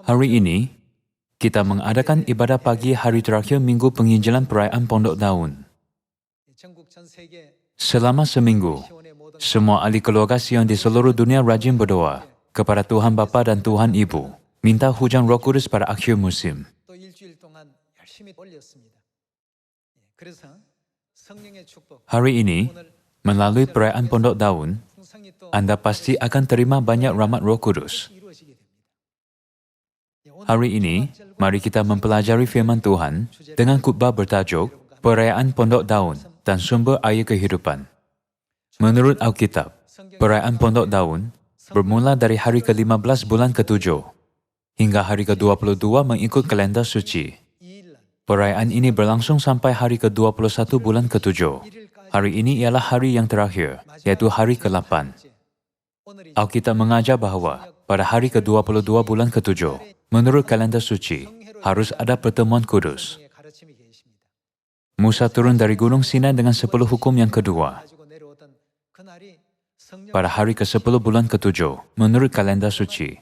Hari ini, kita mengadakan ibadah pagi hari terakhir Minggu Penginjilan Perayaan Pondok Daun. Selama seminggu, semua ahli keluarga Sion di seluruh dunia rajin berdoa kepada Tuhan Bapa dan Tuhan Ibu, minta hujan Roh Kudus pada akhir musim. Hari ini, melalui perayaan Pondok Daun, Anda pasti akan terima banyak rahmat Roh Kudus. Hari ini, mari kita mempelajari firman Tuhan dengan khutbah bertajuk Perayaan Pondok Daun dan Sumber Air Kehidupan. Menurut Alkitab, perayaan Pondok Daun bermula dari hari ke-15 bulan ke-7 hingga hari ke-22 mengikut kalender suci. Perayaan ini berlangsung sampai hari ke-21 bulan ke-7. Hari ini ialah hari yang terakhir, yaitu hari ke-8. Alkitab mengajar bahawa pada hari ke-22 bulan ke-7, menurut kalender suci, harus ada pertemuan kudus. Musa turun dari Gunung Sinai dengan 10 hukum yang kedua. Pada hari ke-10 bulan ke-7, menurut kalender suci,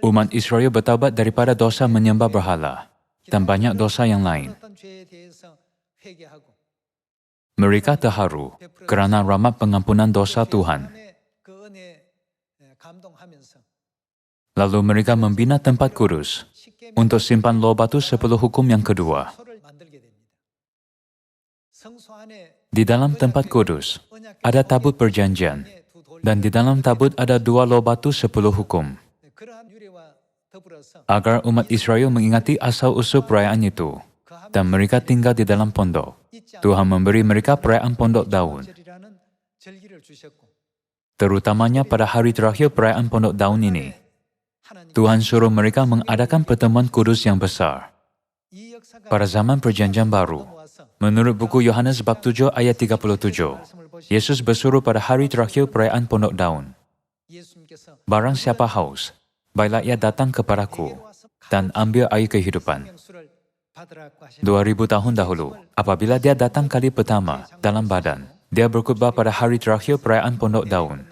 umat Israel bertaubat daripada dosa menyembah berhala dan banyak dosa yang lain. Mereka terharu kerana rahmat pengampunan dosa Tuhan. Lalu mereka membina tempat kudus untuk simpan loh batu 10 hukum yang kedua. Di dalam tempat kudus ada tabut perjanjian, dan di dalam tabut ada 2 loh batu 10 hukum. Agar umat Israel mengingati asal-usul perayaan itu, dan mereka tinggal di dalam pondok, Tuhan memberi mereka perayaan Pondok Daun. Terutamanya pada hari terakhir perayaan Pondok Daun ini, Tuhan suruh mereka mengadakan pertemuan kudus yang besar. Pada zaman Perjanjian Baru, menurut buku Yohanes bab 7 ayat 37, Yesus bersuruh pada hari terakhir perayaan Pondok Daun, "Barang siapa haus, baiklah ia datang kepadaku dan ambil air kehidupan." 2000 tahun dahulu, apabila dia datang kali pertama dalam badan, dia berkhutbah pada hari terakhir perayaan Pondok Daun.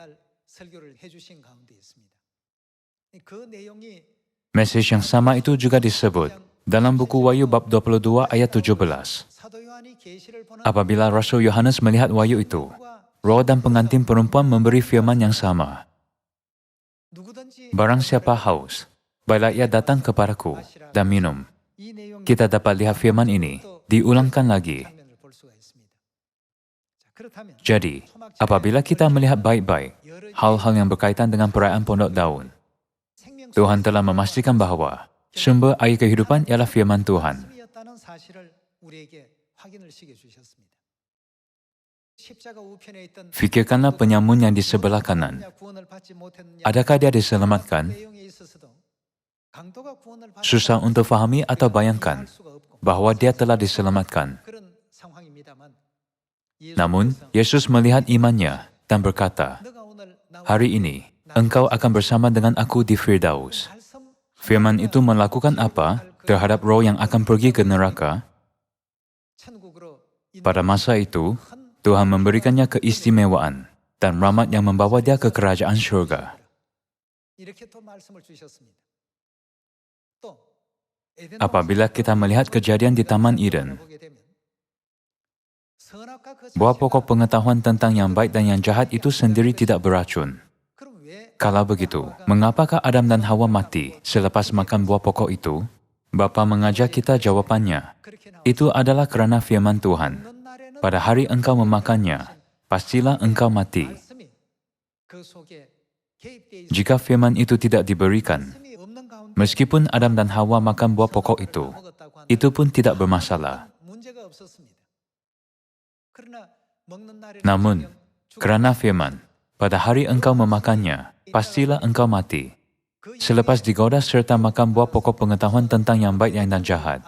Mesej yang sama itu juga disebut dalam buku Wahyu bab 22 ayat 17. Apabila Rasul Yohanes melihat wahyu itu, roh dan pengantin perempuan memberi firman yang sama. "Barang siapa haus, baiklah ia datang kepadaku dan minum." Kita dapat lihat firman ini diulangkan lagi. Jadi, apabila kita melihat baik-baik hal-hal yang berkaitan dengan perayaan Pondok Daun, Tuhan telah memastikan bahawa sumber air kehidupan ialah firman Tuhan. Fikirkanlah penyamun yang di sebelah kanan. Adakah dia diselamatkan? Susah untuk fahami atau bayangkan bahawa dia telah diselamatkan. Namun, Yesus melihat imannya dan berkata, "Hari ini, engkau akan bersama dengan aku di Firdaus." Firman itu melakukan apa terhadap roh yang akan pergi ke neraka? Pada masa itu, Tuhan memberikannya keistimewaan dan rahmat yang membawa dia ke kerajaan syurga. Apabila kita melihat kejadian di Taman Eden, buah pokok pengetahuan tentang yang baik dan yang jahat itu sendiri tidak beracun. Kalau begitu, mengapakah Adam dan Hawa mati selepas makan buah pokok itu? Bapa mengajar kita jawapannya. Itu adalah kerana firman Tuhan. Pada hari engkau memakannya, pastilah engkau mati. Jika firman itu tidak diberikan, meskipun Adam dan Hawa makan buah pokok itu pun tidak bermasalah. Namun, kerana firman, pada hari engkau memakannya, pastilah engkau mati. Selepas digoda serta makan buah pokok pengetahuan tentang yang baik dan jahat,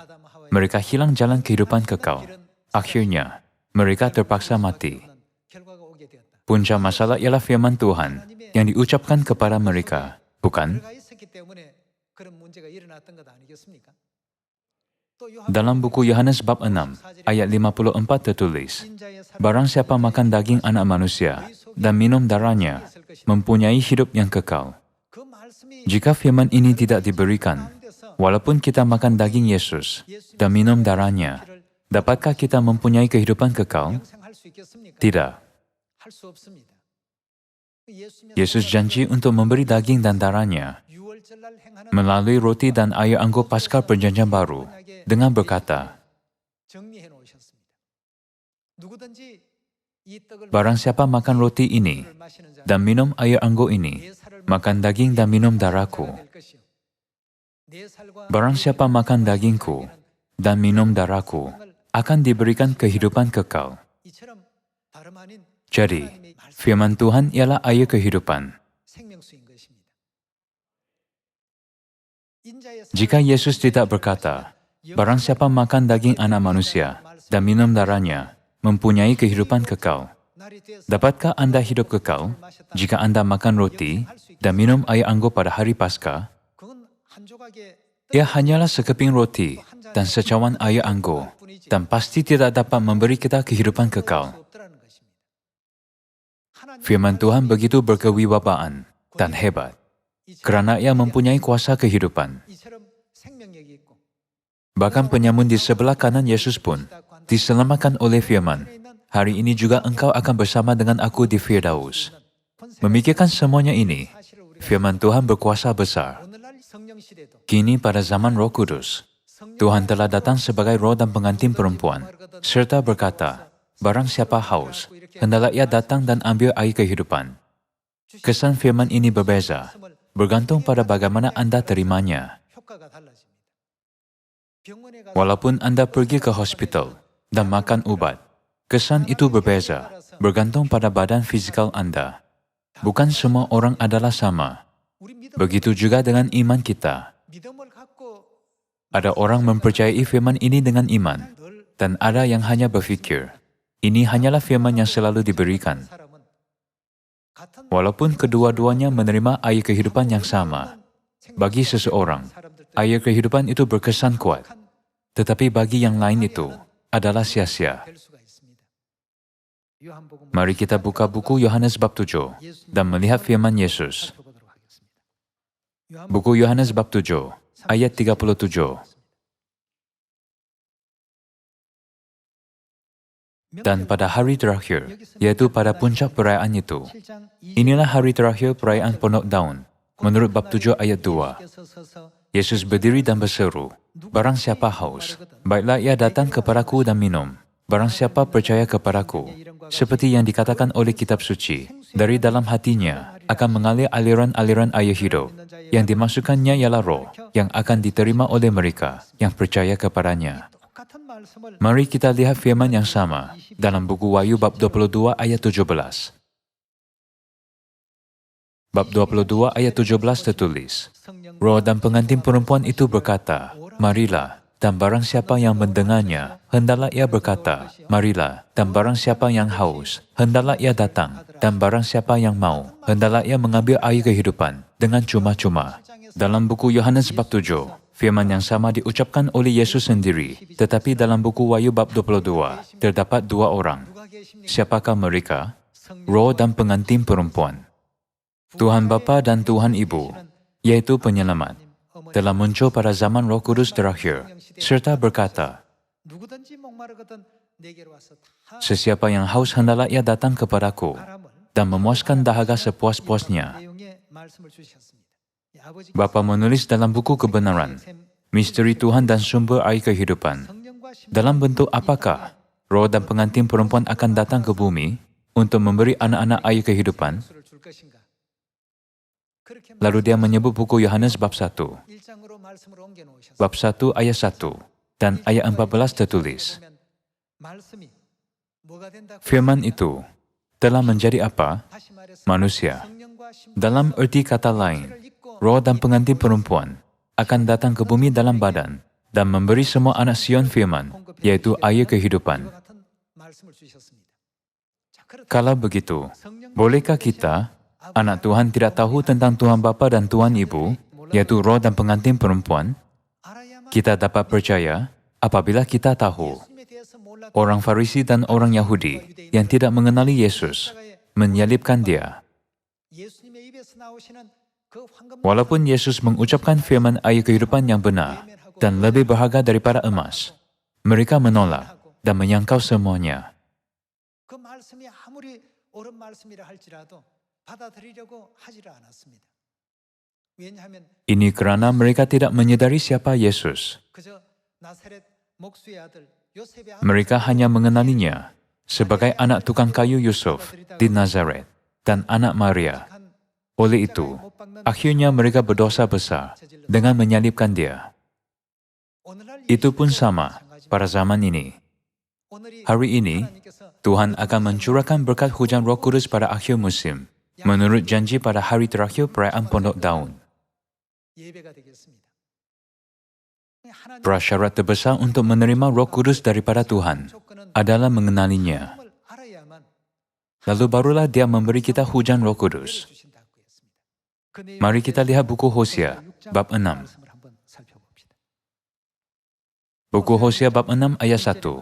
mereka hilang jalan kehidupan kekal. Akhirnya, mereka terpaksa mati. Punca masalah ialah firman Tuhan yang diucapkan kepada mereka, bukan? Dalam buku Yohanes bab 6, ayat 54 tertulis, "Barang siapa makan daging anak manusia dan minum darahnya, mempunyai hidup yang kekal." Jika firman ini tidak diberikan, Walaupun kita makan daging Yesus dan minum darahnya, dapatkah kita mempunyai kehidupan kekal? Tidak. Yesus janji untuk memberi daging dan darahnya melalui roti dan air anggur Paskah Perjanjian Baru dengan berkata, barang siapa makan roti ini dan minum air anggur ini, makan daging dan minum darahku. Barang siapa makan dagingku dan minum darahku, akan diberikan kehidupan kekal. Jadi, firman Tuhan ialah air kehidupan. Jika Yesus tidak berkata, barang siapa makan daging anak manusia dan minum darahnya, mempunyai kehidupan kekal, dapatkah Anda hidup kekal jika Anda makan roti dan minum air anggur pada hari Paskah? Ia hanyalah sekeping roti dan secawan air anggur, dan pasti tidak dapat memberi kita kehidupan kekal. Firman Tuhan begitu berkewibawaan dan hebat, kerana ia mempunyai kuasa kehidupan. Bahkan penyamun di sebelah kanan Yesus pun diselamatkan oleh firman, hari ini juga engkau akan bersama dengan aku di Firdaus. Memikirkan semuanya ini, firman Tuhan berkuasa besar. Kini pada zaman Roh Kudus, Tuhan telah datang sebagai roh dan pengantin perempuan, serta berkata, barang siapa haus, hendaklah ia datang dan ambil air kehidupan. Kesan firman ini berbeza, bergantung pada bagaimana Anda terimanya. Walaupun Anda pergi ke hospital dan makan ubat, kesan itu berbeza, bergantung pada badan fisikal Anda. Bukan semua orang adalah sama. Begitu juga dengan iman kita. Ada orang mempercayai firman ini dengan iman, dan ada yang hanya berfikir, ini hanyalah firman yang selalu diberikan. Walaupun kedua-duanya menerima air kehidupan yang sama, bagi seseorang, air kehidupan itu berkesan kuat, tetapi bagi yang lain itu adalah sia-sia. Mari kita buka buku Yohanes bab 7 dan melihat firman Yesus. Buku Yohanes bab 7, ayat 37. Dan pada hari terakhir, yaitu pada puncak perayaan itu, inilah hari terakhir perayaan Pondok Daun, menurut bab 7 ayat 2. Yesus berdiri dan berseru, barang siapa haus, baiklah ia datang kepadaku dan minum. Barang siapa percaya kepadaku, seperti yang dikatakan oleh kitab suci, dari dalam hatinya akan mengalir aliran-aliran air hidup. Yang dimasukkannya ialah roh yang akan diterima oleh mereka yang percaya kepadanya. Mari kita lihat firman yang sama dalam buku Wahyu bab 22 ayat 17. Bab 22 ayat 17 tertulis, roh dan pengantin perempuan itu berkata, marilah. Dan barang siapa yang mendengarnya, hendaklah ia berkata, marilah. Dan barang siapa yang haus, hendaklah ia datang. Dan barang siapa yang mau, hendaklah ia mengambil air kehidupan dengan cuma-cuma. Dalam buku Yohanes bab 7, firman yang sama diucapkan oleh Yesus sendiri, tetapi dalam buku Wahyu bab 22, terdapat dua orang. Siapakah mereka? Roh dan pengantin perempuan. Tuhan Bapa dan Tuhan Ibu, yaitu penyelamat, telah muncul pada zaman Roh Kudus terakhir, serta berkata, sesiapa yang haus hendaklah ia datang kepadaku, dan memuaskan dahaga sepuas-puasnya. Bapa menulis dalam buku kebenaran, misteri Tuhan dan sumber air kehidupan. Dalam bentuk apakah roh dan pengantin perempuan akan datang ke bumi untuk memberi anak-anak air kehidupan? Lalu dia menyebut buku Yohanes bab 1. Bab 1 ayat 1 dan ayat 14 tertulis, firman itu telah menjadi apa? Manusia. Dalam erti kata lain, roh dan pengantin perempuan akan datang ke bumi dalam badan dan memberi semua anak Sion firman, yaitu air kehidupan. Kalau begitu, bolehkah kita, anak Tuhan, tidak tahu tentang Tuhan Bapa dan Tuhan Ibu, yaitu roh dan pengantin perempuan? Kita dapat percaya apabila kita tahu. Orang Farisi dan orang Yahudi yang tidak mengenali Yesus menyalibkan dia. Walaupun Yesus mengucapkan firman air kehidupan yang benar dan lebih berharga daripada emas, mereka menolak dan menyangkal semuanya. 그 말씀이 아무리 옳은 말씀이라 할지라도 받아들이려고 하지를 않았습니다. 왜냐하면 Ini kerana mereka tidak menyadari siapa Yesus. 그저 나사렛 목수의 아들 요셉의 아들 Mereka hanya mengenalinya sebagai anak tukang kayu Yusuf di Nazaret dan anak Maria. Oleh itu, akhirnya mereka berdosa besar dengan menyalibkan dia. 오늘날 Itu pun sama pada zaman ini. 오늘이 Hari ini, Tuhan akan mencurahkan berkat hujan Roh Kudus pada akhir musim, menurut janji pada hari terakhir perayaan Pondok Daun. 예배가 되겠습니다. 하나님 Prasyarat terbesar untuk menerima Roh Kudus daripada Tuhan adalah mengenalinya. 을 알아야만 Lalu barulah dia memberi kita hujan Roh Kudus. 주신다고 했습니다. 그 Mari kita lihat buku Hosea, bab 6. 말씀을 한번 살펴봅시다. Buku Hosea bab 6 ayat 1.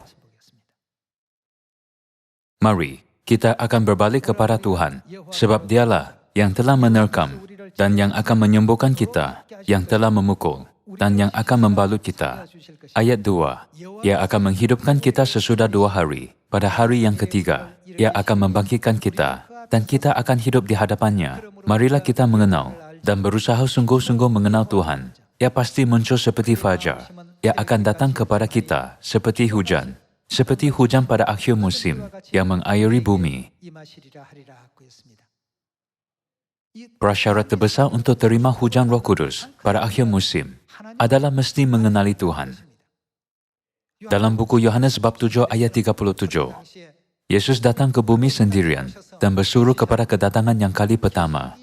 Mari, kita akan berbalik kepada Tuhan, sebab dialah yang telah menerkam dan yang akan menyembuhkan kita, yang telah memukul dan yang akan membalut kita. Ayat 2. Ia akan menghidupkan kita sesudah 2 hari. Pada hari yang ketiga, Ia akan membangkitkan kita dan kita akan hidup di hadapannya. Marilah kita mengenal dan berusaha sungguh-sungguh mengenal Tuhan. Ia pasti muncul seperti fajar. Ia akan datang kepada kita seperti hujan pada akhir musim yang mengairi bumi. 임하시리라 하리라 하고 했습니다. Prasyarat terbesar untuk terima hujan Roh Kudus pada akhir musim adalah mesti mengenali Tuhan. Dalam buku Yohanes bab 7 ayat 37, 당시에 Yesus datang ke bumi sendirian dan bersuruh kepada kedatangan yang kali pertama.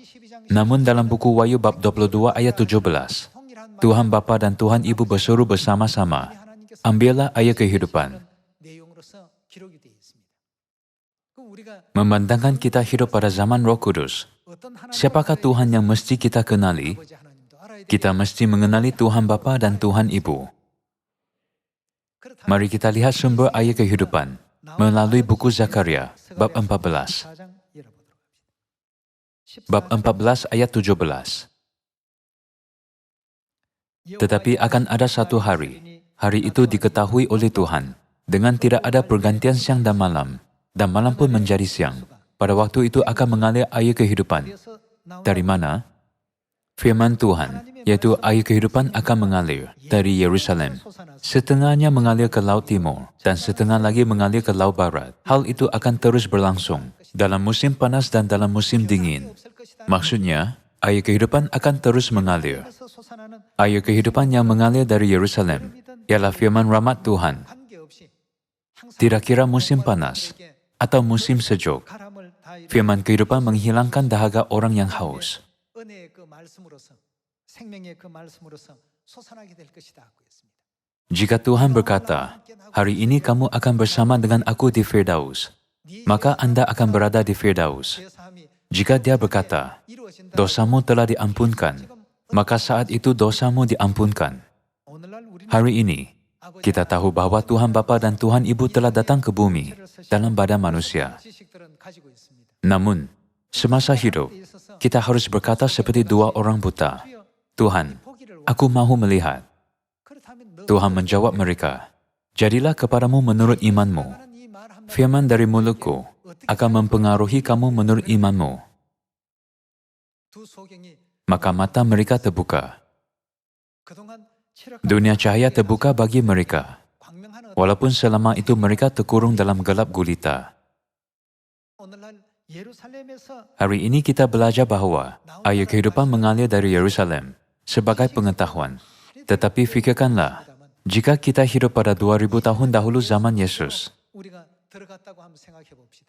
Namun dalam buku Wahyu bab 22 ayat 17, Tuhan Bapa dan Tuhan Ibu bersuruh bersama-sama, ambillah air kehidupan. 내용으로서 기록이 되어 있습니다. 그 우리가 Memandangkan kita hidup pada zaman Roh Kudus, 어떤 하나님 siapakah Tuhan yang mesti kita kenali? 아버지 하나님도 알아야 돼. Kita mesti mengenali Tuhan Bapa dan Tuhan Ibu. Mari kita lihat sumber air kehidupan melalui buku Zakaria, bab 14. 4장 열어보도록 합시다. Bab 14 ayat 17. Tetapi akan ada satu hari, hari itu diketahui oleh Tuhan, dengan tidak ada pergantian siang dan malam pun menjadi siang. Pada waktu itu akan mengalir air kehidupan. Dari mana? Firman Tuhan, yaitu air kehidupan akan mengalir dari Yerusalem. Setengahnya mengalir ke Laut Timur dan setengah lagi mengalir ke Laut Barat. Hal itu akan terus berlangsung dalam musim panas dan dalam musim dingin. Maksudnya, air kehidupan akan terus mengalir. 솟아나는 Air kehidupan yang mengalir dari Yerusalem ialah firman rahmat Tuhan. 관계없이 항상 Tidak kira musim panas atau musim sejuk, 가람을 다 이루는 firman kehidupan menghilangkan dahaga orang yang haus. 은혜의 그 말씀으로서 생명의 그 말씀으로서 솟아나게 될 것이다 하고 했습니다. Jika Tuhan berkata, hari ini kamu akan bersama dengan aku di Firdaus, maka Anda akan berada di Firdaus. 제사함이 Jika dia berkata, 이루어진다. dosamu telah diampunkan, maka saat itu dosamu diampunkan. 오늘날 우리는 Hari ini, kita tahu bahwa Tuhan Bapa dan Tuhan Ibu telah datang ke bumi dalam badan manusia. 지식들은 가지고 있습니다. Namun, semasa hidup, kita harus berkata seperti 2 orang buta, Tuhan, aku mahu melihat. 그렇다면 너 Tuhan menjawab mereka, jadilah kepadamu menurut imanmu. 이 말 한마디 Firman dari mulutku akan mempengaruhi kamu menurut imanmu. 두 소경이 Maka mata mereka terbuka. 그동안 체력과 Dunia cahaya terbuka bagi mereka. 광명하는 Walaupun selama itu mereka terkurung dalam gelap gulita. 오늘날 예루살렘에서 Hari ini kita belajar bahwa air kehidupan mengalir dari Yerusalem sebagai pengetahuan. Tetapi fikirkanlah, jika kita hidup pada 2000 tahun dahulu zaman Yesus, 우리가 들어갔다고 한번 생각해 봅시다.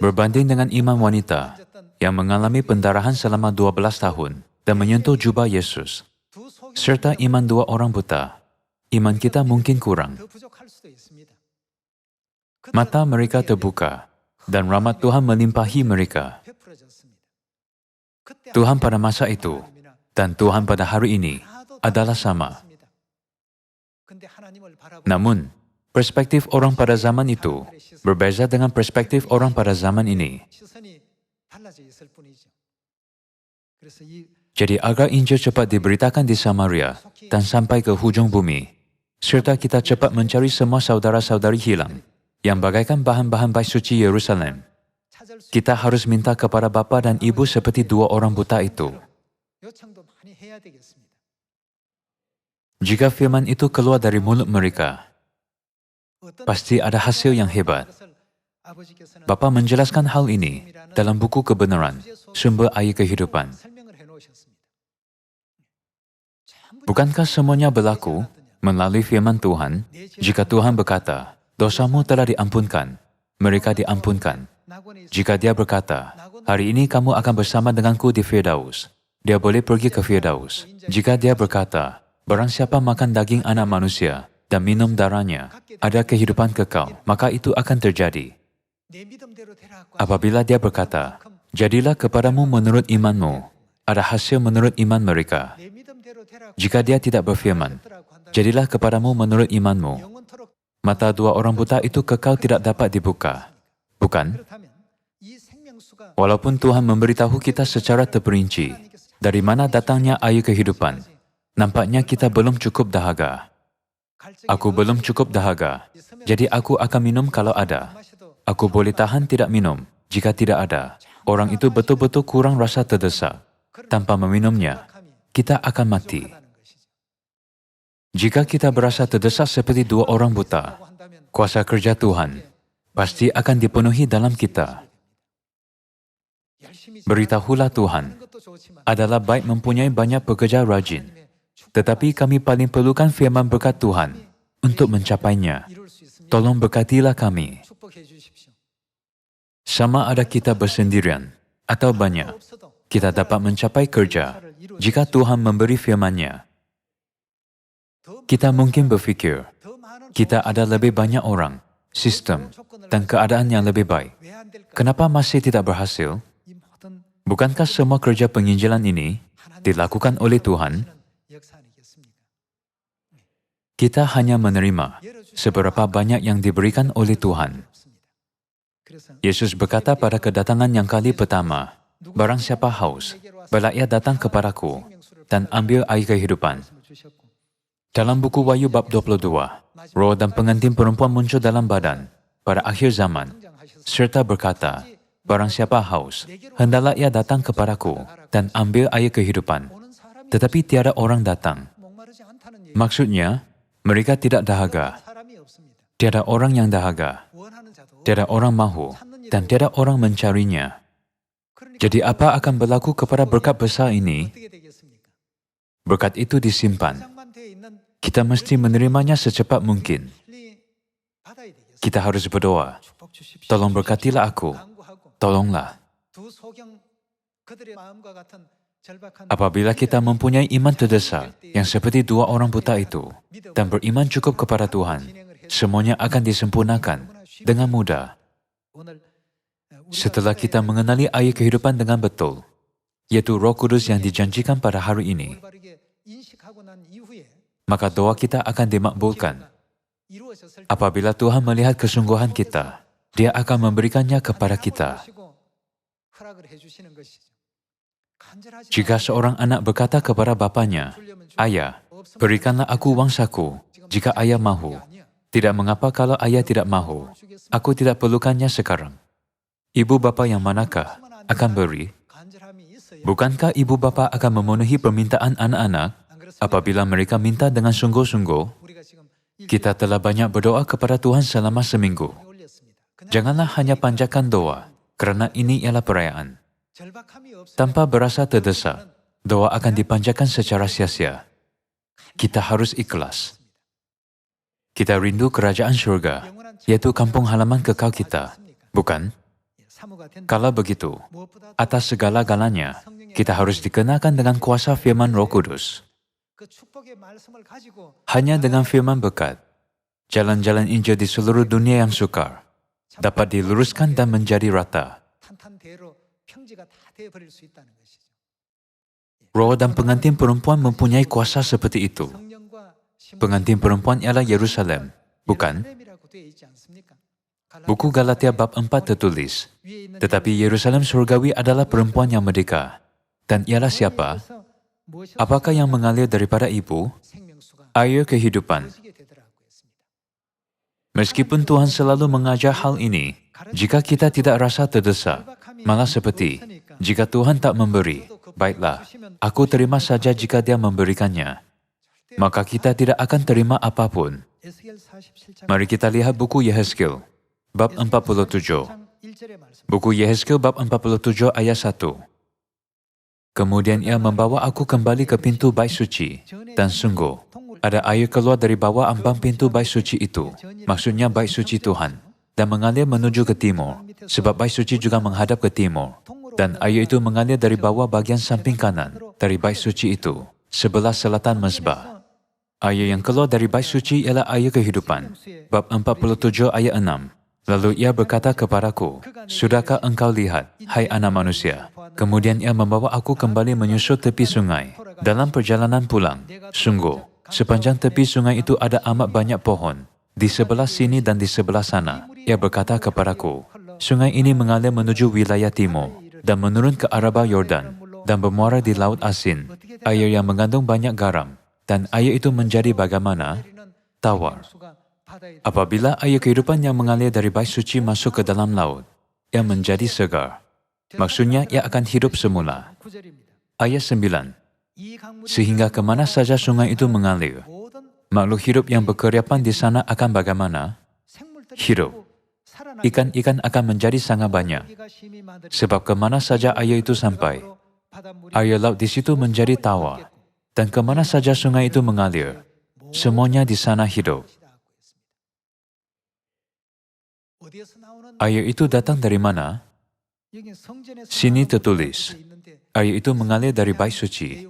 berbanding dengan iman wanita yang mengalami pendarahan selama 12 tahun dan menyentuh jubah Yesus, 두 소경이 serta iman 2 orang buta, iman kita mungkin kurang. 더 부족할 수도 있습니다. Mata mereka terbuka dan rahmat Tuhan melimpahi mereka. 베풀어졌습니다. 그때 Tuhan pada masa itu 하나님이나 dan Tuhan pada hari ini 하나도 adalah 다르지 sama. 않습니다. 근데 하나님을 바라보는 Namun, perspektif orang pada zaman itu berbeza dengan perspektif orang pada zaman ini. 시선이 달라져 있을 뿐이죠. 그래서 이 Jadi agar Injil cepat diberitakan di Samaria dan sampai ke hujung bumi, serta kita cepat mencari semua saudara-saudari hilang yang bagaikan bahan-bahan bait suci Yerusalem. 찾을 수 Kita harus minta kepada bapa dan ibu seperti dua orang buta itu. 요청도 많이 해야 되겠습니다. Jika firman itu keluar dari mulut mereka, 어떤 pasti ada hasil yang hebat. 것을 아버지께서는 Bapa menjelaskan hal ini dalam buku kebenaran, sumber air kehidupan. 설명을 해 놓으셨습니다. 전부 Bukankah semuanya berlaku melalui firman Tuhan? Jika Tuhan berkata, dosamu telah diampunkan, mereka diampunkan. 낙원에 있어 Jika dia berkata, hari ini kamu akan bersama denganku di Firdaus, dia boleh pergi ke Firdaus. Jika dia berkata, barang siapa makan daging anak manusia dan minum darahnya, ada kehidupan kekal, maka itu akan terjadi. 내 믿음대로 되라고 Apabila dia berkata, jadilah kepadamu menurut imanmu, ada hasil menurut iman mereka. 내 믿음대로 되라고 Jika dia tidak berfirman, 하더라고 한다면 jadilah kepadamu menurut imanmu, 영원토록 mata dua orang buta itu kekal tidak dapat dibuka. Bukan? 그렇다면 이 생명수가 Walaupun Tuhan memberitahu kita secara terperinci dari mana datangnya air kehidupan, nampaknya kita belum cukup dahaga. Aku belum cukup dahaga, jadi aku akan minum kalau ada. Aku boleh tahan tidak minum jika tidak ada. Orang itu betul-betul kurang rasa terdesak. Tanpa meminumnya, kita akan mati. Jika kita berasa terdesak seperti dua orang buta, kuasa kerja Tuhan pasti akan dipenuhi dalam kita. Beritahulah Tuhan, adalah baik mempunyai banyak pekerja rajin, tetapi kami paling perlukan firman berkat Tuhan untuk mencapainya. Tolong berkatilah kami. 축복해 주십시오. Sama ada kita bersendirian atau banyak, kita dapat mencapai kerja jika Tuhan memberi firman-Nya. Kita mungkin berfikir, 더 많은 kita ada lebih banyak orang, sistem, dan keadaan yang lebih baik. 왜안 될까? Kenapa masih tidak berhasil? 이 모든 Bukankah semua kerja penginjilan ini dilakukan oleh Tuhan? 역사 아니겠습니까? Kita hanya menerima seberapa banyak yang diberikan oleh Tuhan. 그래서 Yesus berkata pada kedatangan yang kali pertama, barang siapa haus, baiklah ia datang kepadaku dan ambil air kehidupan. 말씀을 주셨고 Dalam buku Wahyu bab 22, roh dan pengantin perempuan muncul dalam badan pada akhir zaman, 등장하셔서 serta berkata, barang siapa haus, hendaklah ia datang kepadaku dan ambil air kehidupan. 오는 사람이 Tetapi tiada orang datang. 목마르지 않다는 얘기. Maksudnya, mereka tidak dahaga. 사람이 없습니다. Tiada orang yang dahaga. 원하는 자도 Tiada orang mahu dan tiada orang mencarinya. 그러니까 Jadi apa akan berlaku kepada berkat besar ini? 어떻게 되겠습니까? Berkat itu disimpan. 장만 되어 있는 Kita mesti menerimanya secepat mungkin. 빨리 받아야 되겠습니다. Kita harus berdoa, 축복 주십시오. tolong berkatilah aku, 간구하고 tolonglah. 두 소경 그들의 마음과 같은 절박한 Apabila kita mempunyai iman terdesak yang seperti dua orang buta itu dan beriman cukup kepada Tuhan, semuanya akan disempurnakan dengan mudah. 오늘 Setelah kita mengenali air kehidupan dengan betul, yaitu Roh Kudus yang dijanjikan pada hari ini, 올바르게 인식하고 난 이후에 maka doa kita akan dimakbulkan. 이루어졌을 때 Apabila Tuhan melihat kesungguhan kita, Dia akan memberikannya kepada kita. 보시고 허락을 해주시는 것이죠. 간절하지 Jika seorang anak berkata kepada bapanya, "Ayah, berikanlah aku uang saku jika ayah mahu." Tidak mengapa kalau ayah tidak mahu. Aku tidak perlukannya sekarang. Ibu bapa yang manakah akan beri? 간절함이 있어야 Bukankah ibu bapa akan memenuhi permintaan anak-anak 안 그렇습니까? apabila mereka minta dengan sungguh-sungguh? 우리가 지금 이 Kita telah banyak berdoa kepada Tuhan selama seminggu. 올렸습니다. 그날 Janganlah hanya panjatkan doa, kerana ini ialah perayaan. 절박함이 없으면 Tanpa berasa terdesak, doa akan dipanjatkan secara sia-sia. Kita harus ikhlas. Kita rindu kerajaan syurga, yaitu kampung halaman kekal kita. Bukan? 사모가 된 Kalau begitu, 무엇보다 atas segala-galanya, kita harus dikenakan dengan kuasa firman Roh Kudus. 그 축복의 말씀을 가지고 Hanya dengan firman berkat, jalan-jalan Injil di seluruh dunia yang sukar dapat diluruskan dan menjadi rata. 탄탄대로 평지가 다 되어버릴 수 있다는 것이죠. Roh dan pengantin perempuan mempunyai kuasa seperti itu. 성령과 Pengantin perempuan ialah Yerusalem, bukan? 예루살렘이라고 되어 있지 않습니까? Buku Galatia bab 4 tertulis, 위에 있는 tetapi Yerusalem surgawi adalah perempuan yang merdeka, Dan ialah siapa? Apakah yang mengalir daripada ibu? Air kehidupan. Meskipun Tuhan selalu mengajar hal ini, jika kita tidak rasa terdesak, malah seperti, jika Tuhan tak memberi, baiklah, aku terima saja jika Dia memberikannya, maka kita tidak akan terima apapun. Mari kita lihat buku Yehezkiel, bab 47. Buku Yehezkiel bab 47 ayat 1. Kemudian ia membawa aku kembali ke pintu bait suci, dan sungguh, ada air keluar dari bawah ambang pintu bait suci itu, maksudnya bait suci Tuhan, dan mengalir menuju ke timur, sebab bait suci juga menghadap ke timur. Dan air itu mengalir dari bawah bagian samping kanan, dari bait suci itu, sebelah selatan mezbah. Air yang keluar dari bait suci ialah air kehidupan. Bab 47 ayat 6. Lalu ia berkata kepadaku, sudahkah engkau lihat, hai anak manusia? Kemudian ia membawa aku kembali menyusut tepi sungai. Dalam perjalanan pulang, sungguh, sepanjang tepi sungai itu ada amat banyak pohon. Di sebelah sini dan di sebelah sana. Ia berkata kepadaku, sungai ini mengalir menuju wilayah timur, dan menurun ke Araba Yordan, dan bermuara di Laut Asin, air yang mengandung banyak garam. Dan air itu menjadi bagaimana? Tawar. Apabila air kehidupan yang mengalir dari bait suci masuk ke dalam laut, ia menjadi segar. Maksudnya, ia akan hidup semula. Ayat 9. Sehingga kemana saja sungai itu mengalir, makhluk hidup yang berkeriapan di sana akan bagaimana? Hidup. Ikan-ikan akan menjadi sangat banyak. Sebab kemana saja air itu sampai, air laut di situ menjadi tawar. Dan kemana saja sungai itu mengalir, semuanya di sana hidup. Air itu datang dari mana? Sini tertulis, air itu mengalir dari bait suci.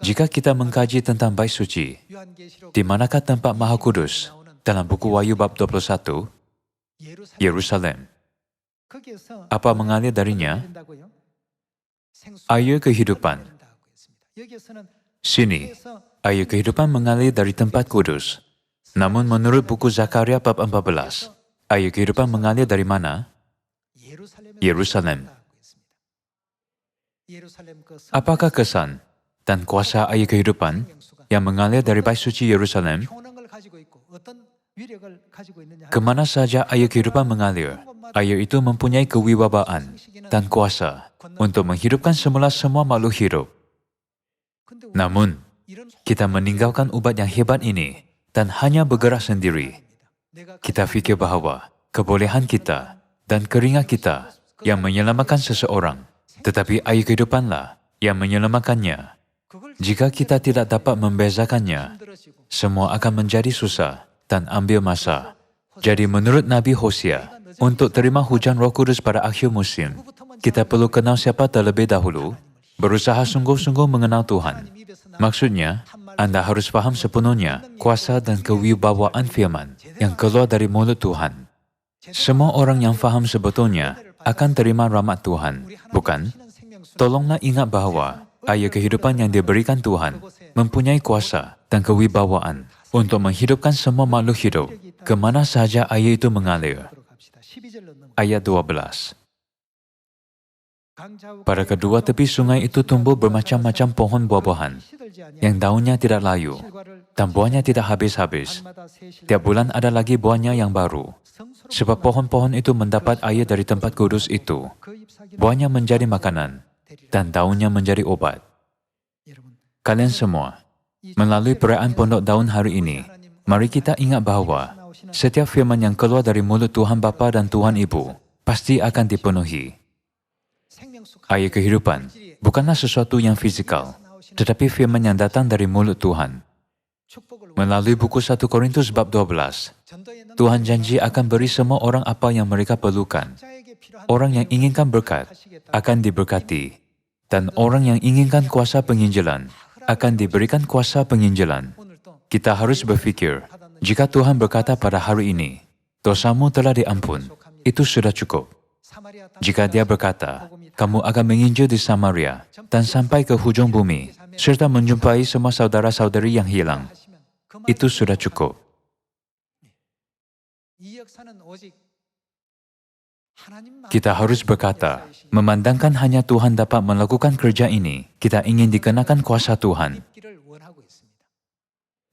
Jika kita mengkaji tentang bait suci, di manakah tempat Maha Kudus? Dalam buku Wahyu bab 21, Yerusalem. Apa mengalir darinya? Air kehidupan. Sini, air kehidupan mengalir dari tempat kudus. Namun menurut buku Zakaria bab 14, air kehidupan mengalir dari mana? Yerusalem. Apakah kesan dan kuasa air kehidupan yang mengalir dari bait suci Yerusalem? Kemana saja air kehidupan mengalir, air itu mempunyai kewibawaan dan kuasa untuk menghidupkan semula semua makhluk hidup. Namun, kita meninggalkan ubat yang hebat ini dan hanya bergerak sendiri. Kita fikir bahawa kebolehan kita dan keringat kita yang menyelamatkan seseorang, tetapi air kehidupanlah yang menyelamatkannya. Jika kita tidak dapat membezakannya, semua akan menjadi susah dan ambil masa. Jadi menurut Nabi Hosea, untuk terima hujan Roh Kudus pada akhir musim, kita perlu kenal siapa terlebih dahulu, berusaha sungguh-sungguh mengenal Tuhan. Maksudnya, Anda harus faham sepenuhnya kuasa dan kewibawaan firman yang keluar dari mulut Tuhan. Semua orang yang faham sebetulnya akan terima rahmat Tuhan, bukan? Tolonglah ingat bahawa air kehidupan yang diberikan Tuhan mempunyai kuasa dan kewibawaan untuk menghidupkan semua makhluk hidup kemana sahaja air itu mengalir. Ayat 12. Pada kedua tepi sungai itu tumbuh bermacam-macam pohon buah-buahan, yang daunnya tidak layu, dan buahnya tidak habis-habis. Tiap bulan ada lagi buahnya yang baru. Sebab pohon-pohon itu mendapat air dari tempat kudus itu. Buahnya menjadi makanan, dan daunnya menjadi obat. Kalian semua, melalui perayaan Pondok Daun hari ini, mari kita ingat bahawa setiap firman yang keluar dari mulut Tuhan Bapa dan Tuhan Ibu pasti akan dipenuhi. Air kehidupan bukanlah sesuatu yang fisikal, tetapi firman yang datang dari mulut Tuhan. Melalui buku 1 Korintus bab 12, Tuhan janji akan beri semua orang apa yang mereka perlukan. Orang yang inginkan berkat akan diberkati, dan orang yang inginkan kuasa penginjilan akan diberikan kuasa penginjilan. Kita harus berfikir, jika Tuhan berkata pada hari ini, dosamu telah diampun, itu sudah cukup. Jika Dia berkata, kamu akan menginjil di Samaria dan sampai ke hujung bumi, serta menjumpai semua saudara-saudari yang hilang, itu sudah cukup. 하나님만 Kita harus berkata, memandangkan hanya Tuhan dapat melakukan kerja ini, kita ingin dikenakan kuasa Tuhan. 입기를 원하고 있습니다.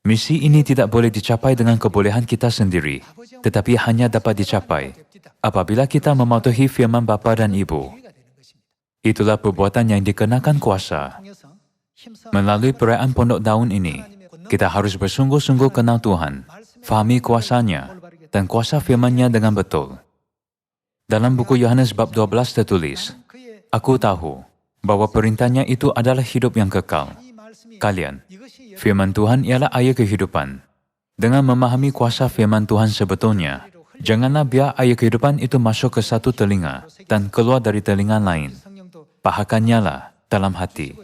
Misi ini tidak boleh dicapai dengan kebolehan kita sendiri, tetapi hanya dapat dicapai apabila kita mematuhi firman Bapa dan Ibu. 기회가 되는 것입니다. Itulah perbuatan yang dikenakan kuasa. 통해서 힘써 Melalui perayaan Pondok Daun ini, kita harus bersungguh-sungguh kenal Tuhan, fahami kuasanya, dan kuasa firman-Nya dengan betul. Dalam buku Yohanes bab 12 tertulis, 그의 Aku tahu bahwa perintahnya itu adalah hidup yang kekal. 이 말씀이 Kalian, 이것이 firman Tuhan ialah air kehidupan. Dengan memahami kuasa firman Tuhan sebetulnya, janganlah biar air kehidupan itu masuk ke satu telinga dan keluar dari telinga lain. 성령도 Pahakannya lah dalam hati.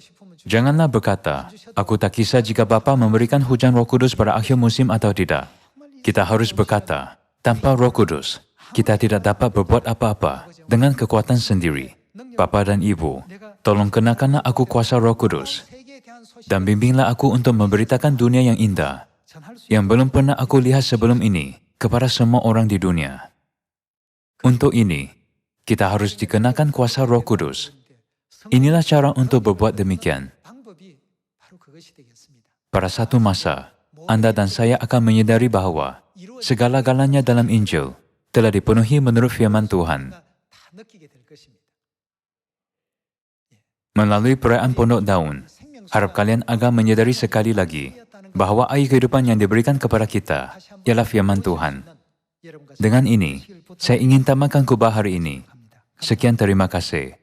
Janganlah berkata, aku tak kisah jika Bapa memberikan hujan Roh Kudus pada akhir musim atau tidak. Kita harus berkata, tanpa Roh Kudus, kita tidak dapat berbuat apa-apa dengan kekuatan sendiri. Bapa dan Ibu, tolong kenakanlah aku kuasa Roh Kudus 세계에 대한 소식 dan bimbinglah aku untuk memberitakan dunia yang indah, 전할 수 yang belum pernah aku lihat sebelum ini, kepada semua orang di dunia. Untuk ini, kita harus dikenakan kuasa Roh Kudus. Inilah cara untuk berbuat demikian. 방법이 바로 그것이 되겠습니다. Pada satu masa, Anda dan saya akan menyadari bahwa segala-galanya dalam Injil telah dipenuhi menurut firman Tuhan. 다 느끼게 될 것입니다. Melalui perayaan Pondok Daun, harap kalian akan menyadari sekali lagi bahwa air kehidupan yang diberikan kepada kita ialah firman Tuhan. 여러분과 Dengan ini, saya ingin tamatkan khotbah hari ini. Sekian terima kasih.